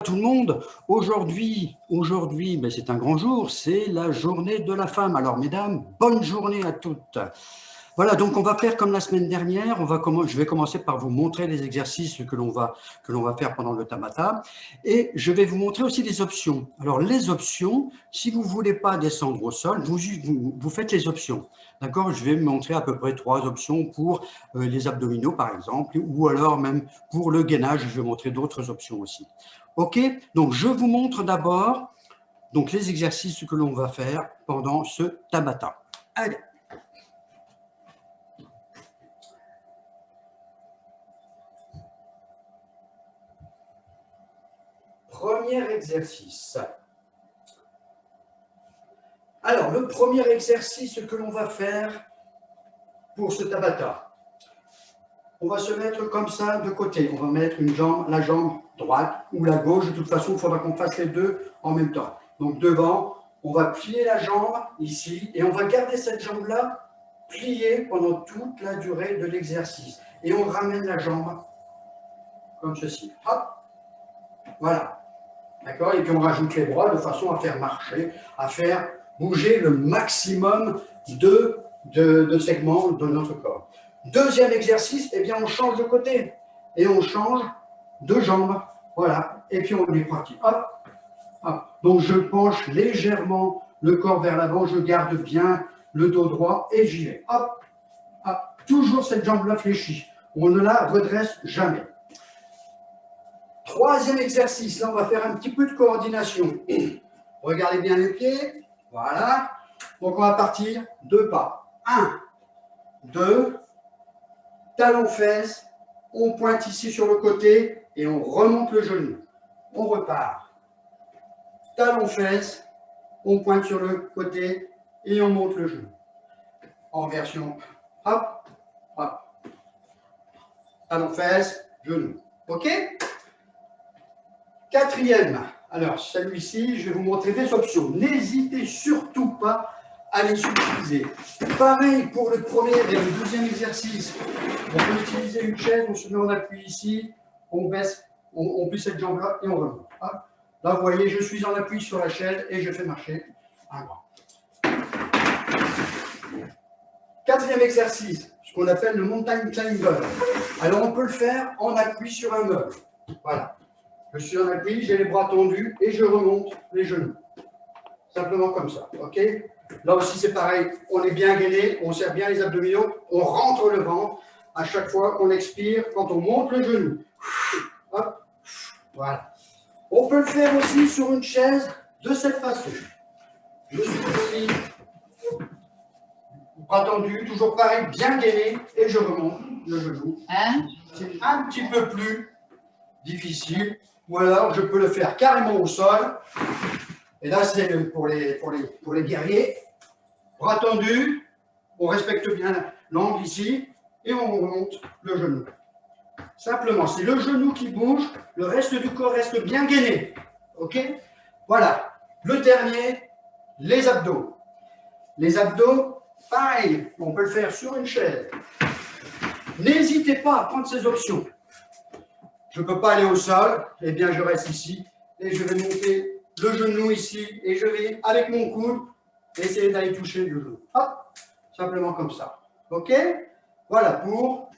tout le monde. Aujourd'hui, ben, c'est un grand jour, c'est la journée de la femme. Alors, mesdames, bonne journée à toutes. Voilà, donc on va faire comme la semaine dernière. Je vais commencer par vous montrer les exercices que l'on va faire pendant le Tabata. Et je vais vous montrer aussi les options. Alors, les options, si vous ne voulez pas descendre au sol, vous faites les options. D'accord? Je vais vous montrer à peu près 3 options pour les abdominaux, par exemple, ou alors même pour le gainage. Je vais montrer d'autres options aussi. OK? Donc, je vous montre d'abord les exercices que l'on va faire pendant ce Tabata. Allez. Premier exercice. Alors, le premier exercice que l'on va faire pour ce Tabata, on va se mettre comme ça de côté. On va mettre la jambe droite ou la gauche. De toute façon, il faudra qu'on fasse les deux en même temps. Donc, devant, on va plier la jambe ici et on va garder cette jambe-là pliée pendant toute la durée de l'exercice. Et on ramène la jambe comme ceci. Hop, voilà. D'accord? Et puis on rajoute les bras de façon à faire marcher, à faire bouger le maximum de segments de notre corps. Deuxième exercice, eh bien on change de côté et on change de jambe. Voilà. Et puis on est parti. Hop, hop. Donc je penche légèrement le corps vers l'avant, je garde bien le dos droit et j'y vais. Hop, hop. Toujours cette jambe-là fléchie. On ne la redresse jamais. Troisième exercice, là on va faire un petit peu de coordination. Regardez bien les pieds, voilà. Donc on va partir 2 pas. 1, 2, talon-fesse, on pointe ici sur le côté et on remonte le genou. On repart. Talon-fesse, on pointe sur le côté et on monte le genou. En version hop, hop. Talon-fesse, genou. OK? Quatrième, alors celui-ci, je vais vous montrer des options. N'hésitez surtout pas à les utiliser. Pareil pour le premier et le deuxième exercice. On peut utiliser une chaise, on se met en appui ici, on baisse, on plie cette jambe-là et on remonte. Là, vous voyez, je suis en appui sur la chaise et je fais marcher un bras. Quatrième exercice, ce qu'on appelle le mountain climber. Alors, on peut le faire en appui sur un meuble. Voilà. Je suis en appui, j'ai les bras tendus et je remonte les genoux. Simplement comme ça, ok? Là aussi, c'est pareil. On est bien gainé, on serre bien les abdominaux, on rentre le ventre à chaque fois qu'on expire, quand on monte le genou. Hop, voilà. On peut le faire aussi sur une chaise de cette façon. Je suis ici, bras tendus, toujours pareil, bien gainé, et je remonte le genou. C'est un petit peu plus difficile. Ou alors, je peux le faire carrément au sol. Et là, c'est pour les guerriers. Bras tendus, on respecte bien l'angle ici, et on remonte le genou. Simplement, c'est le genou qui bouge, le reste du corps reste bien gainé. OK? Voilà. Le dernier, les abdos. Les abdos, pareil, on peut le faire sur une chaise. N'hésitez pas à prendre ces options. Je ne peux pas aller au sol, eh bien je reste ici et je vais monter le genou ici et je vais, avec mon coude, essayer d'aller toucher le genou. Hop, simplement comme ça. OK? Voilà pour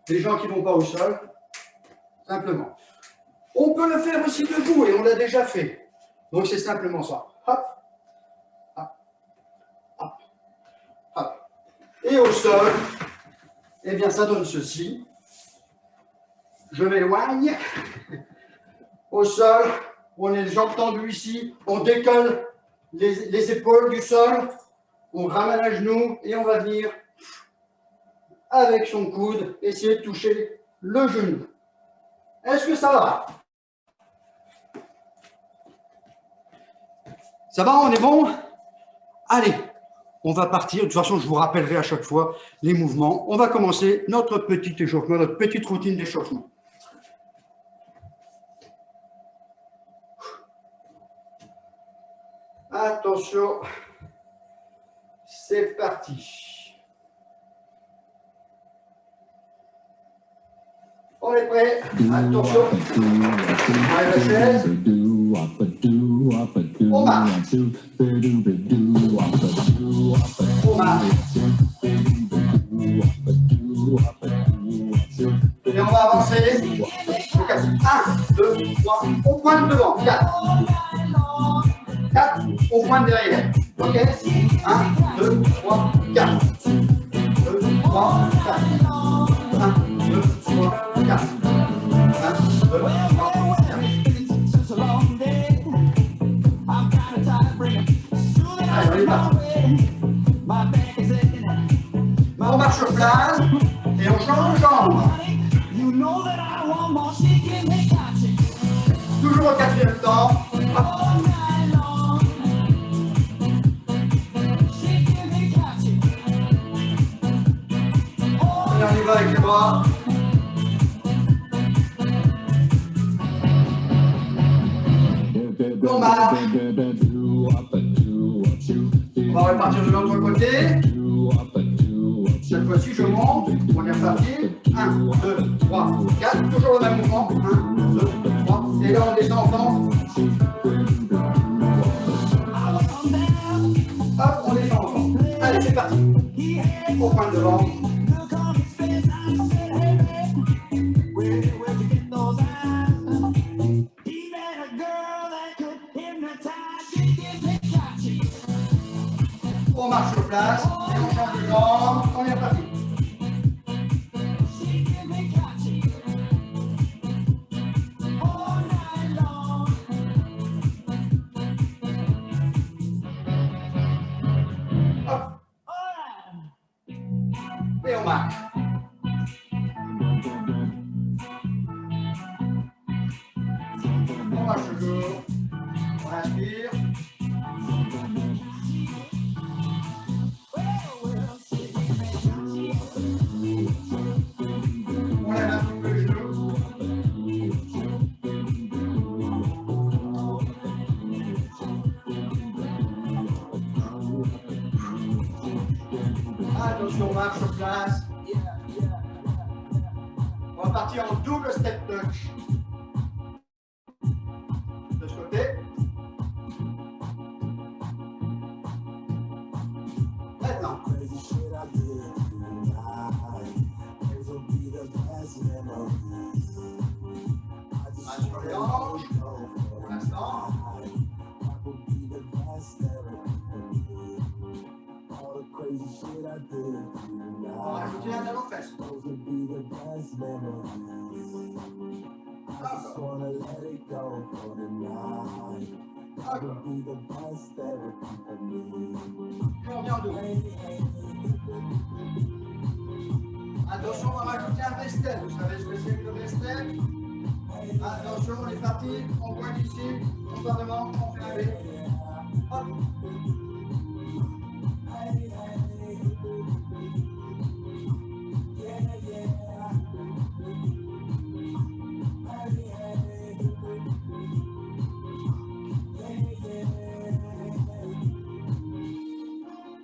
les gens qui ne vont pas au sol, simplement. On peut le faire aussi debout et on l'a déjà fait. Donc c'est simplement ça. Hop, hop, hop, hop. Et au sol, eh bien ça donne ceci. Je m'éloigne. Au sol, on est les jambes tendues ici, on décolle les épaules du sol, on ramène à genoux et on va venir avec son coude essayer de toucher le genou. Est-ce que ça va? Ça va, on est bon? Allez, on va partir. De toute façon, je vous rappellerai à chaque fois les mouvements. On va commencer notre petit échauffement, notre petite routine d'échauffement. Attention, c'est parti. On est prêt. Attention. On lève la chaise. On marche. On marche. Et on va avancer. 1, 2, 3. On pointe devant. 4. 4. On pointe derrière. Ok. 1, 2, 3, 4. 2, 3, 4. 1, 2, 3, 4. 1, 2, 3, 4. Allez, on est parti. On marche sur place et on change de jambe. Toujours au quatrième temps. Et on y va avec les bras. On marche. On va repartir de l'autre côté. Cette fois-ci, je monte. On est reparti. 1, 2, 3, 4. Toujours le même mouvement. 1, 2, 3. Et là, on descend en pente. Hop, on descend en pente. Allez, c'est parti. Au point devant. On marche sur place et on change de jambe. On est reparti. Hop. Et on marche. On marche toujours. On inspire. On lève un petit peu les genoux. Attention, on marche sur place. On va partir en double step touch. De ce côté. Maintenant. Marche sur les hanches. Pour l'instant. On va rajouter un talon fesse. Et on vient en double. Attention, on va rajouter un V-step. Vous savez ce que c'est que le V-step? Attention, on est parti. On pointe ici. On part devant. On fait un V. Hop.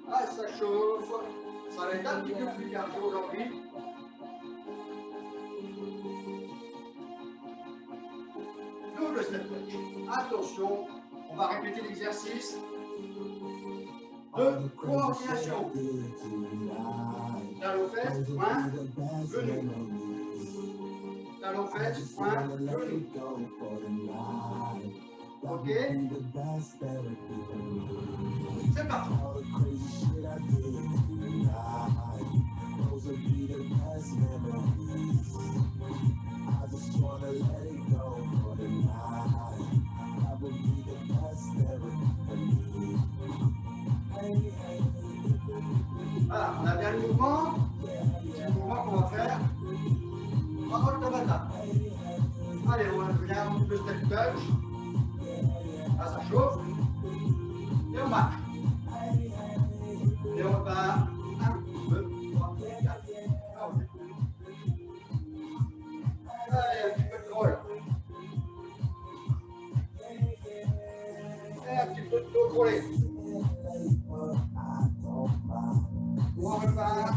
Ah, ça chauffe. Ça va être un petit peu plus cardio aujourd'hui. Double step touch. Attention, on va répéter l'exercice de coordination. Talon fesse, point, genou. Talon fesse, point, genou. Ok. C'est parti. Voilà, on a bien le mouvement. C'est le mouvement qu'on va faire en mode Tabata. Allez, on va venir un peu step touch. Là, ça chauffe. Et on marche. Et on repart. 1, 2, 3, 4. Allez, un petit peu de roll. Et un petit peu de dos roulé. On repart.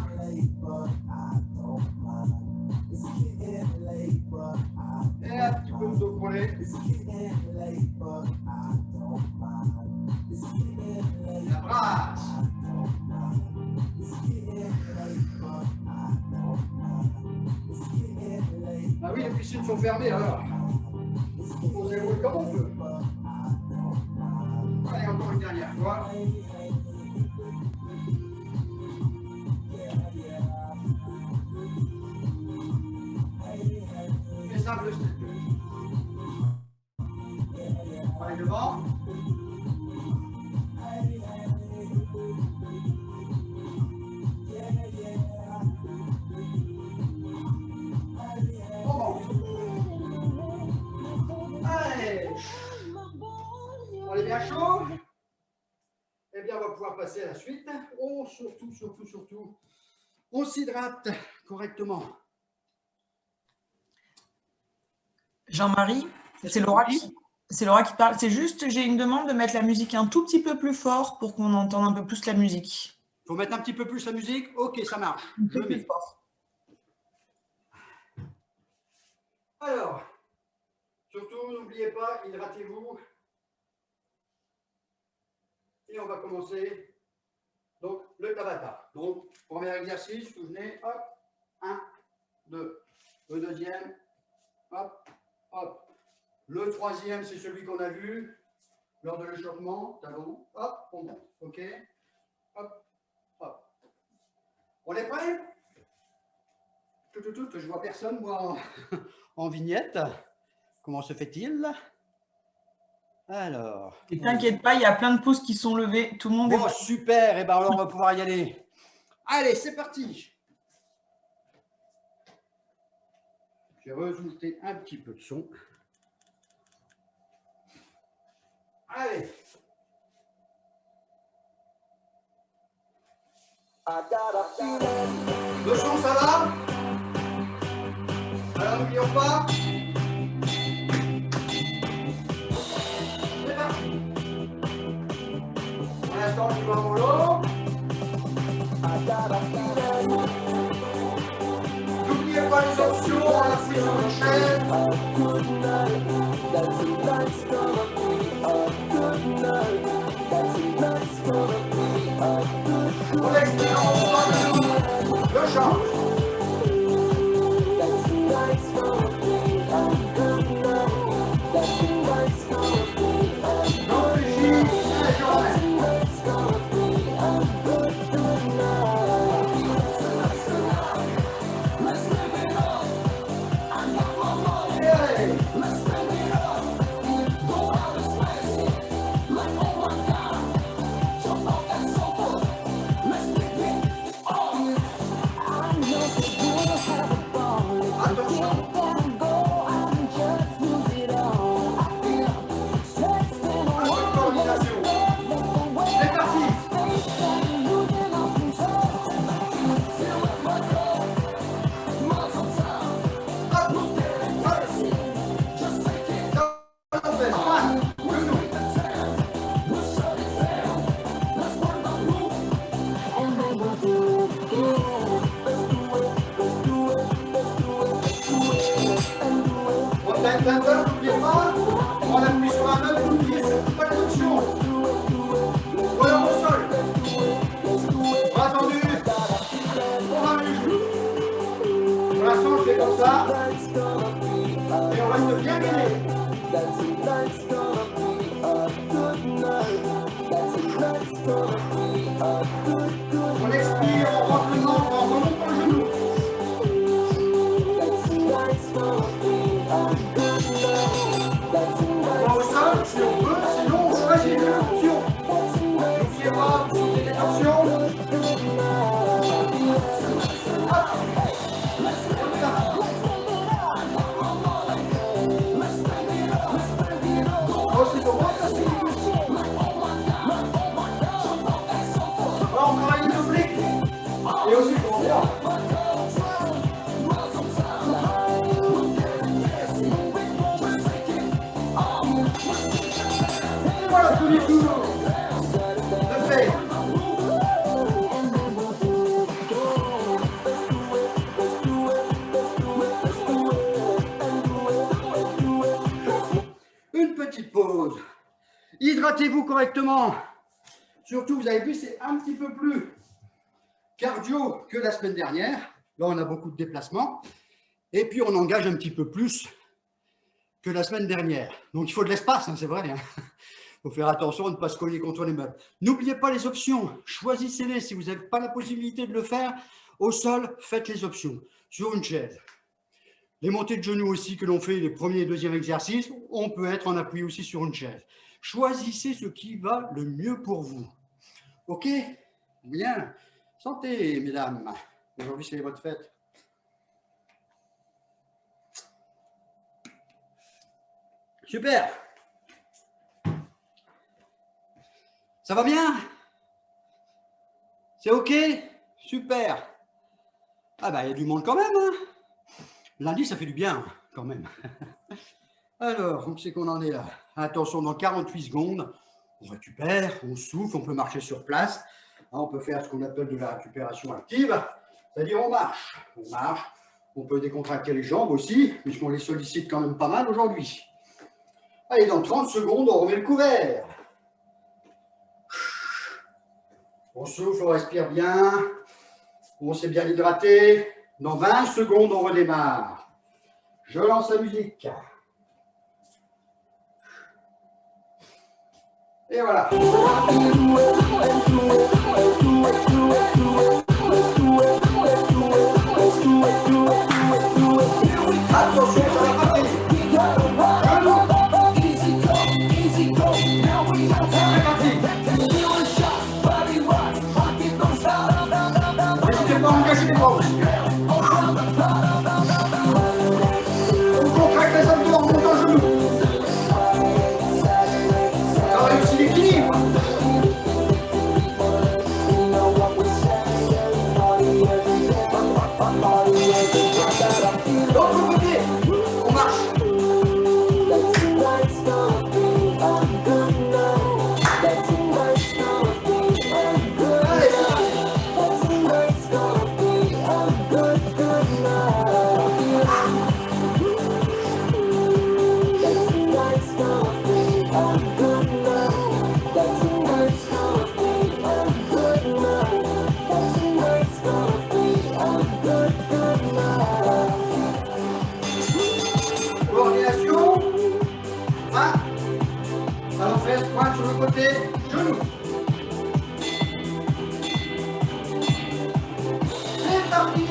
La brasse. Ah oui, les piscines sont fermées alors. On se déroule comme on peut. Allez, encore une dernière fois. C'est simple, le step. Allez, devant. Allez. On est bien chaud. Eh bien, on va pouvoir passer à la suite. Oh, surtout, on s'hydrate correctement. Jean-Marie, c'est Laura qui parle. C'est juste, j'ai une demande de mettre la musique un tout petit peu plus fort pour qu'on entende un peu plus la musique. Il faut mettre un petit peu plus la musique. Ok, ça marche. Un peu plus fort. Alors, surtout, n'oubliez pas, hydratez-vous. Et on va commencer donc le Tabata. Donc, premier exercice, souvenez, hop, 1, 2. Le deuxième, hop, hop. Le troisième, c'est celui qu'on a vu lors de l'échauffement, talon, hop, on monte, ok, hop, hop. On est prêt? Je vois personne, moi, en vignette. Comment se fait-il? Alors. Et t'inquiète pas, il y a plein de pouces qui sont levés. Tout le monde est bon, super. Et bien alors, on va pouvoir y aller. Allez, c'est parti. Je vais rajouter un petit peu de son. Allez. Le son, ça va? Alors, n'oublions pas. C'est parti. Pour l'instant, tu vas en mollo. N'oubliez pas les options, on appuie sur le chaîne. On expire, on prend le chant. N'oubliez pas, on appuie sur un autre, n'oubliez surtout pas l'option. Voilà au sol. Bras tendus. On va les genoux. Pour l'instant, je fais comme ça. Et on reste bien gainé. On expire, on rentre le ventre, on remonte le genou. On va au sol si on peut, sinon on choisit une option. N'oubliez pas, vous soutenez les torsions. Oh, c'est pour moi, ça c'est on travaille les obliques et aussi pour moi. Hydratez-vous correctement. Surtout, vous avez vu, c'est un petit peu plus cardio que la semaine dernière. Là, on a beaucoup de déplacements. Et puis, on engage un petit peu plus que la semaine dernière. Donc, il faut de l'espace, hein, c'est vrai. Il faut faire attention à ne pas se cogner contre les meubles. N'oubliez pas les options. Choisissez-les. Si vous n'avez pas la possibilité de le faire au sol, faites les options. Sur une chaise. Les montées de genoux aussi que l'on fait, les premiers et deuxièmes exercices, on peut être en appui aussi sur une chaise. Choisissez ce qui va le mieux pour vous. Ok? Bien. Santé, mesdames. Aujourd'hui, c'est votre fête. Super. Ça va bien? C'est ok? Super. Ah bah, il y a du monde quand même, hein? Lundi, ça fait du bien, quand même. Alors, où c'est qu'on en est là? Attention, dans 48 secondes, on récupère, on souffle, on peut marcher sur place. On peut faire ce qu'on appelle de la récupération active, c'est-à-dire on marche, on peut décontracter les jambes aussi, puisqu'on les sollicite quand même pas mal aujourd'hui. Allez, dans 30 secondes, on remet le couvert. On souffle, on respire bien, on s'est bien hydraté. Dans 20 secondes, on redémarre. Je lance la musique. Et voilà. Attention, ça va pas aller. N'hésitez pas à engager les bras aussi. On contracte les abdos, on monte en genou. Travaille aussi l'équilibre. L'autre côté, on marche. Coordination. 1. Allons faire pointe sur le côté, genou. C'est parti.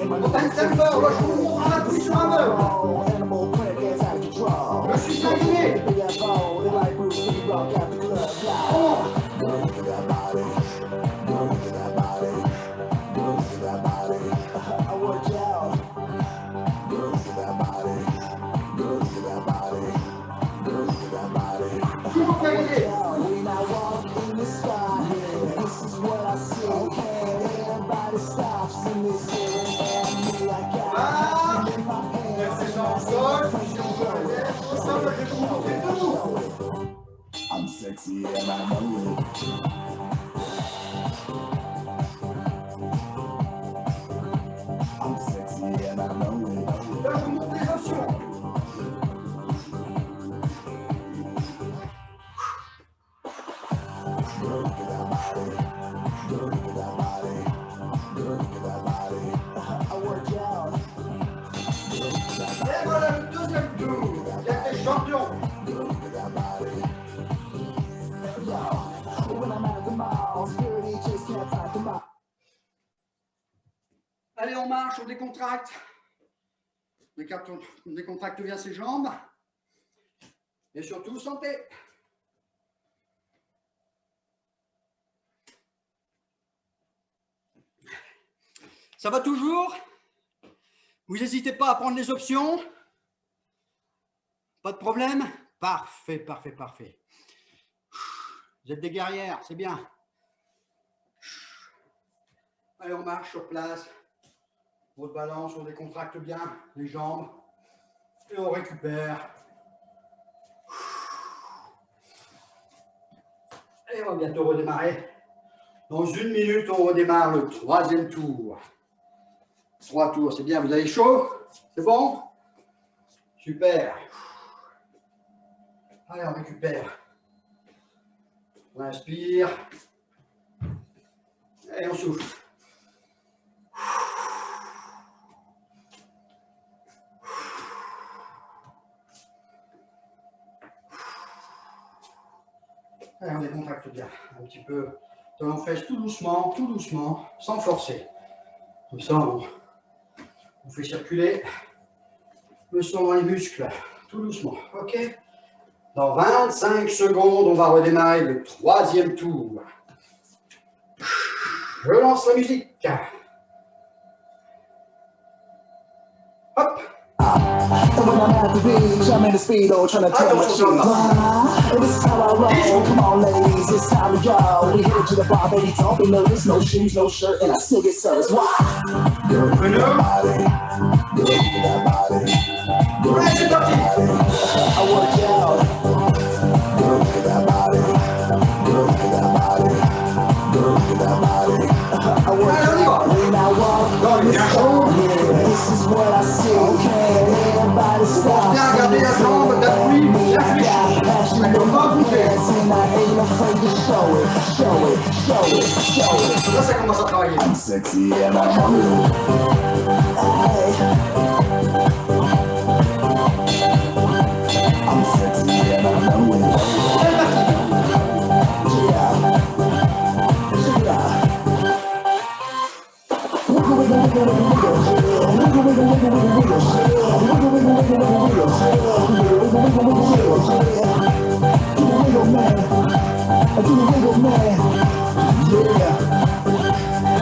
Montagne Stamford, là je vous montre un appui sur un meuble. Je suis aligné. Toujours aligné. I'm sexy and I know it. I'm sexy and I know it. Là, je vous montre les options. Et voilà le deuxième tour. Il y a des champions. Allez, on marche, on décontracte. On décontracte bien ses jambes. Et surtout, santé. Ça va toujours? Vous n'hésitez pas à prendre les options? Pas de problème? Parfait, parfait, parfait. Vous êtes des guerrières, c'est bien. Allez, on marche sur place. Votre balance, on décontracte bien les jambes et on récupère. Et on va bientôt redémarrer. Dans 1 minute, on redémarre le 3e tour. 3 tours, c'est bien. Vous avez chaud? C'est bon? Super. Allez, on récupère. On inspire. Et on souffle. Allez, on décontracte bien. Un petit peu. On fait tout doucement, sans forcer. Comme ça, on fait circuler le sang dans les muscles, tout doucement. OK? Dans 25 secondes, on va redémarrer le 3e tour. Je lance la musique. Hop! And when I'm at the beach, I'm in the speedo trying to tell my shit. And this is how I roll. Come on, ladies, it's time to go. We hit to the bar, baby, don't be nervous. No shoes, no shirt, and I still get service. Why? Girl, look at that body. Girl, look at that body. Girl, look at that body. I work out. Girl, look at that body. Girl, look at that body. Girl, look at that body. I work out. When I walk on the floor, this is what I see. Okay. Bien garder la jambe d'appui, bien fléchie. Elle ne peut pas bouger. Là, ça commence à travailler. I'm sexy and I know it. I'm sexy and I know it.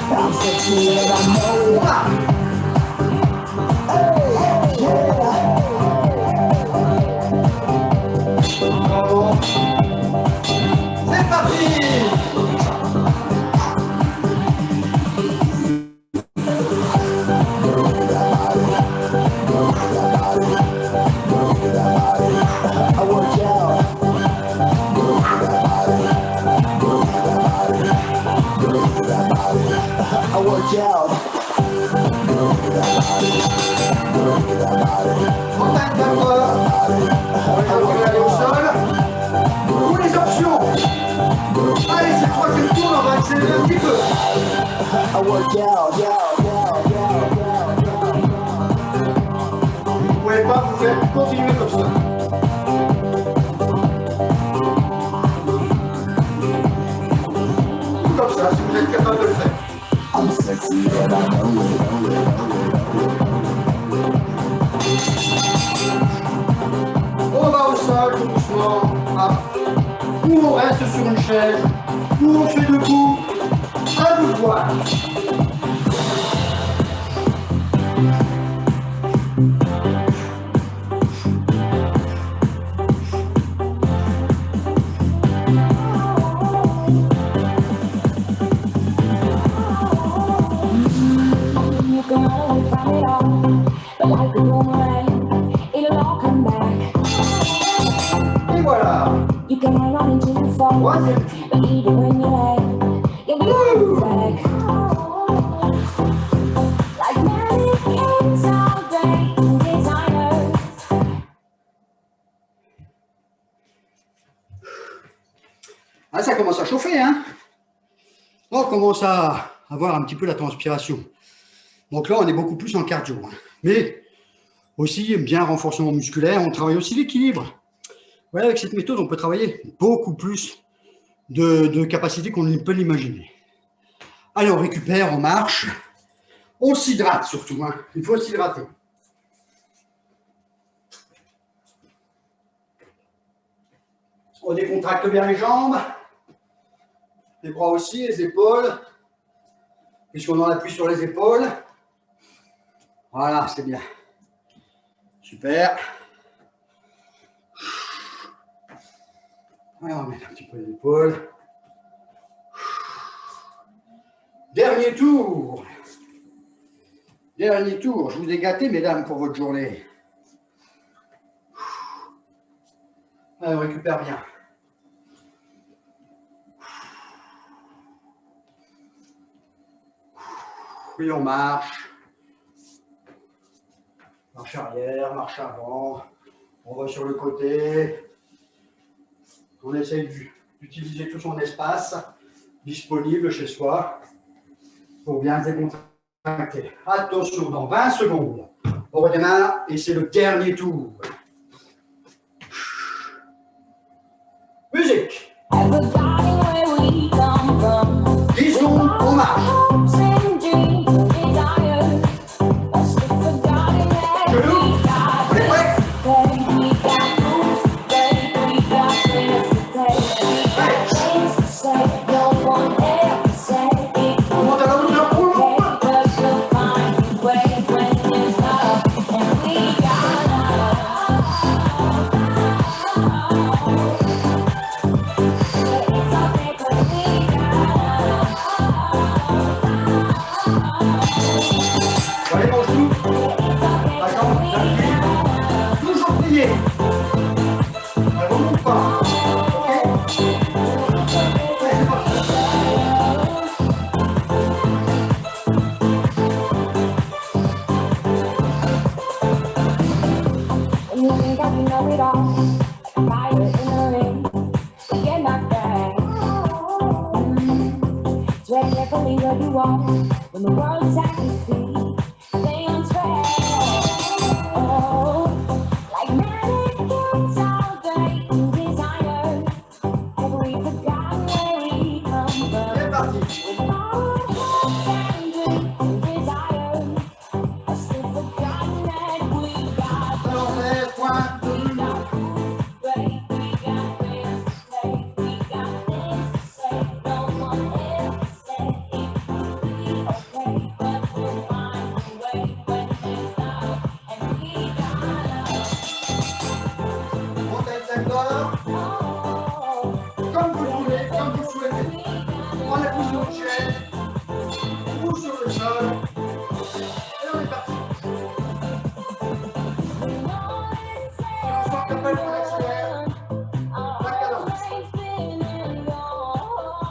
I'm sexy and I know it. C'est parti! Vous pouvez pas vous faire continuer comme ça. Comme ça, si vous êtes capable de le faire. I'm sexy and I know it. On va au sol tout doucement. Ou on reste sur une chaise, ou on fait debout. À vous de voir. Et voilà. Troisième. Ah, ça commence à chauffer, hein? On commence à avoir un petit peu la transpiration. Donc là, on est beaucoup plus en cardio. Hein. Mais aussi, bien renforcement musculaire, on travaille aussi l'équilibre. Voilà, avec cette méthode, on peut travailler beaucoup plus de capacités qu'on ne peut l'imaginer. Allez, on récupère, on marche. On s'hydrate surtout. Hein. Il faut s'hydrater. On décontracte bien les jambes. Les bras aussi, les épaules. Puisqu'on en appuie sur les épaules. Voilà, c'est bien. Super. Alors, on va mettre un petit peu les épaules. Dernier tour. Dernier tour. Je vous ai gâté, mesdames, pour votre journée. Allez, on récupère bien. Puis on marche. Marche arrière, marche avant. On va sur le côté. On essaye d'utiliser tout son espace disponible chez soi pour bien décontracter. Attention, dans 20 secondes, on redémarre et c'est le dernier tour. Musique. 10 secondes, on marche. Genoux, on est prêts? On monte à la hauteur, on monte. Allez, mange tout. Attends, j'appuie. Toujours plié. Elle remonte pas. Ok. Allez, c'est parti. When the world's at your feet, stay on track. Oh, like mannequins all day in desire. Have we forgotten where we come from? C'est parti. With all hope and dreams and desire, I still forgotten that we got Alors, c'est point. we got great, we got things to say, we got things to say, no one else to say. Okay, but we'll find a way when there's love, and we got Monte à secteur. love. Comme vous voulez, comme vous souhaitez. En la position de chaise. Ou sur le sol. Et on est parti. On sent qu'après, on accélère. La cadence.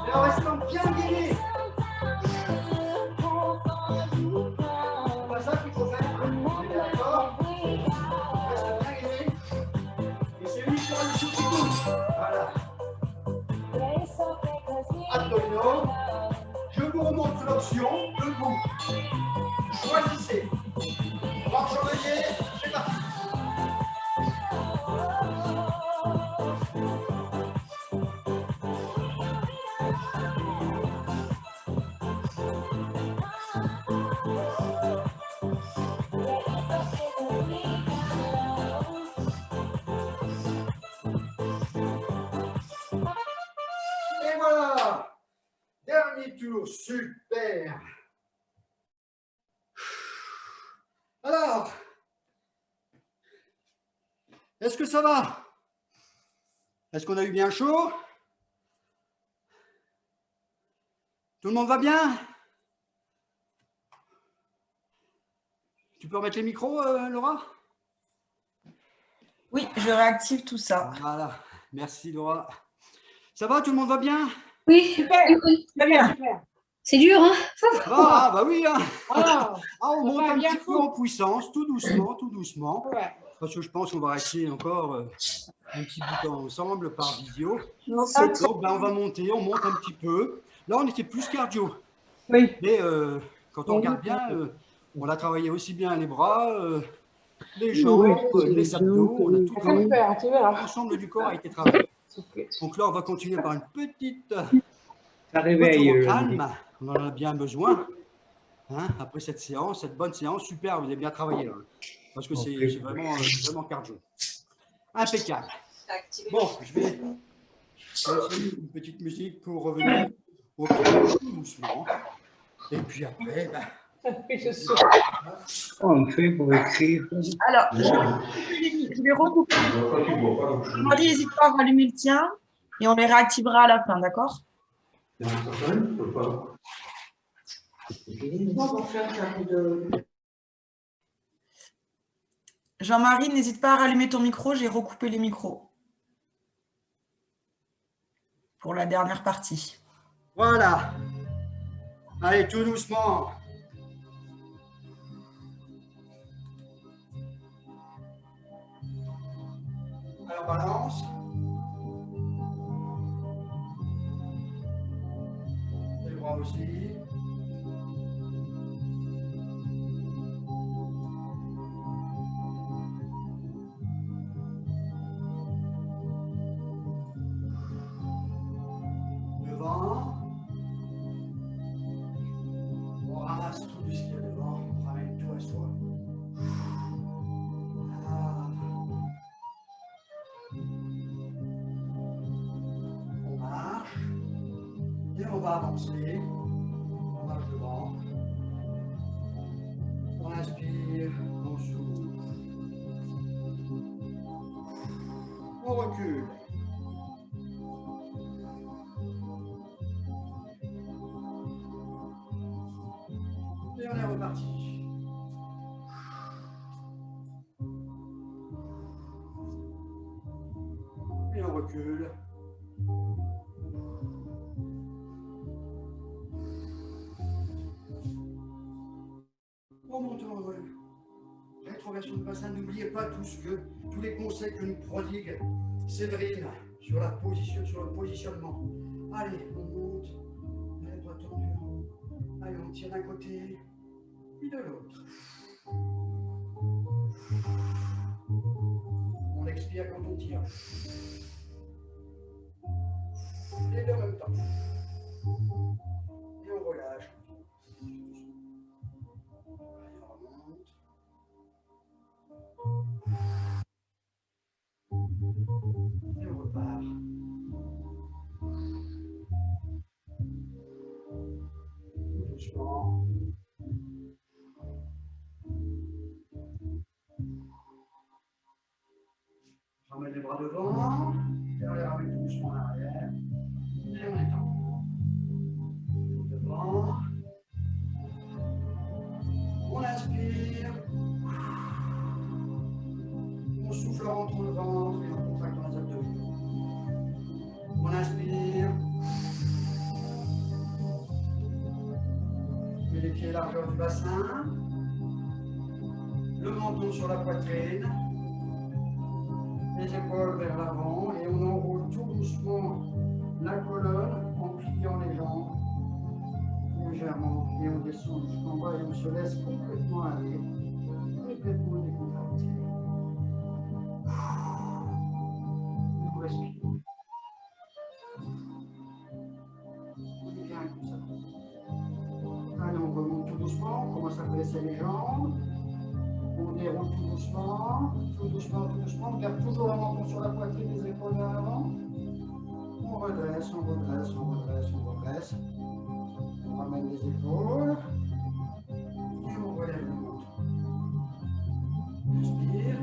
Et en restant bien gainé. C'est pas ça qu'il faut faire. On est bien d'accord? On reste bien gainé. Et c'est lui sur le souffle qui touche. Voilà. Abdominaux. Je vous remontre l'option debout. Choisissez. Marche oreiller, c'est parti. Et voilà. Dernier tour, super. Alors, est-ce que ça va? Est-ce qu'on a eu bien chaud? Tout le monde va bien? Tu peux remettre les micros, Laura? Oui, je réactive tout ça. Voilà, merci Laura. Ça va, tout le monde va bien? Oui, Super, très bien. c'est dur, hein? Ah, bah oui, hein. Ah, On monte va un bien petit peu en puissance, tout doucement, tout doucement. ouais. Parce que je pense qu'on va rester encore un petit bout de temps ensemble par visio. Non, Donc, ben, on va monter, on monte un petit peu. Là, on était plus cardio. Oui. Mais quand on regarde bien, on a travaillé aussi bien les bras, les jambes, les abdos. On a tout travaillé. Super, tu verras. L'ensemble du corps a été travaillé. Donc là, on va continuer par une petite Ça réveille. retour au calme. On en a bien besoin. Hein, après cette séance, cette bonne séance, super, vous avez bien travaillé là. Parce que c'est vraiment cardio. Impeccable. Bon, je vais lancer une petite musique pour revenir au calme tout doucement. Et puis après, ben, On fait pour écrire. Alors, je vais recouper. Marie, n'hésite pas à rallumer le tien et on les réactivera à la fin, d'accord? Non, on va faire un peu de... Jean-Marie, n'hésite pas à rallumer ton micro, j'ai recoupé les micros pour la dernière partie. Voilà. Allez, tout doucement. Alors, balance. Les bras aussi. Devant. On ramasse tout ce qu'il y a devant. On ramène tout à soi. Ah. On marche. Et on va avancer. On marche devant. On inspire. On souffle. On recule. Et on est reparti. Et on recule. On monte en rétroversion du bassin. N'oubliez pas tous les conseils que nous prodigue Séverine sur le positionnement. Allez, on monte. Les bras tendus. Allez, on tire d'un côté, puis de l'autre. On expire quand on tire. Les deux en même temps. Et on relâche. Allez, on remonte. Et on repart. Doucement. On met les bras devant, et on les ramène tout doucement en arrière, et on étend. Devant. On inspire. On souffle en rentrant le ventre et en contractant les abdominaux. On inspire. Et les pieds largeur du bassin. Le menton sur la poitrine. Les épaules vers l'avant et on enroule tout doucement la colonne en pliant les jambes légèrement et on descend jusqu'en bas et on se laisse complètement aller, complètement décontracté. On respire. On est bien comme ça. Allez, on remonte tout doucement, on commence à presser les jambes. On déroule tout doucement, tout doucement, tout doucement. On garde toujours le menton sur la poitrine, les épaules vers l'avant. On redresse, on redresse, on redresse, on redresse. On ramène les épaules. Et on relève le ventre. Inspire.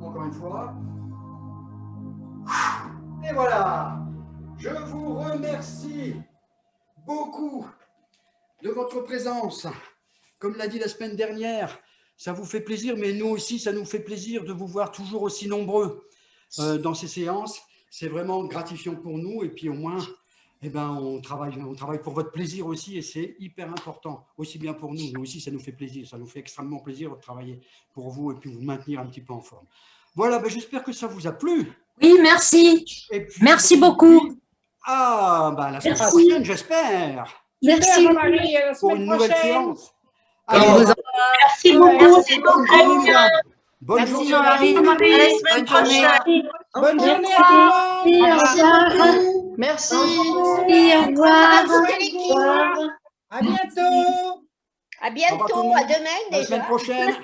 Encore une fois. Et voilà. Je vous remercie beaucoup de votre présence. Comme l'a dit la semaine dernière, ça vous fait plaisir, mais nous aussi, ça nous fait plaisir de vous voir toujours aussi nombreux dans ces séances. C'est vraiment gratifiant pour nous et puis au moins, eh ben, on travaille pour votre plaisir aussi et c'est hyper important, aussi bien pour nous. Nous aussi, ça nous fait plaisir, ça nous fait extrêmement plaisir de travailler pour vous et puis vous maintenir un petit peu en forme. Voilà, ben, j'espère que ça vous a plu. Oui, merci. Et puis, merci beaucoup. Ah, ben, la semaine prochaine, j'espère. Merci. Jean-Marie, à la Pour semaine une nouvelle prochaine. séance. Merci beaucoup. Bonne journée. Jean-Marie. À la semaine prochaine. Bonne journée à tout le monde. Merci. Au revoir. À bientôt. À Au revoir tout le bientôt, monde. à demain À la semaine déjà. prochaine.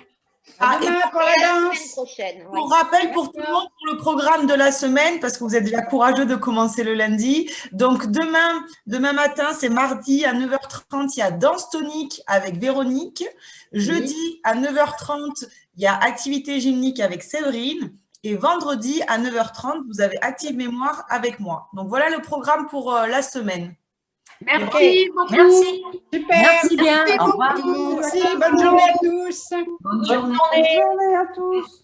À demain pour la Et à la danse. semaine prochaine. ouais. Pour rappel pour tout le monde, pour le programme de la semaine, parce que vous êtes déjà courageux de commencer le lundi. Donc, demain matin, c'est mardi à 9h30, il y a danse tonique avec Véronique. Jeudi à 9h30, il y a activité gymnique avec Séverine. Et vendredi à 9h30, vous avez Active Mémoire avec moi. Donc, voilà le programme pour la semaine. Merci beaucoup. Merci. Super. Merci bien. Au revoir. Merci. Bonne journée à tous. Bonne journée. Bonne journée à tous.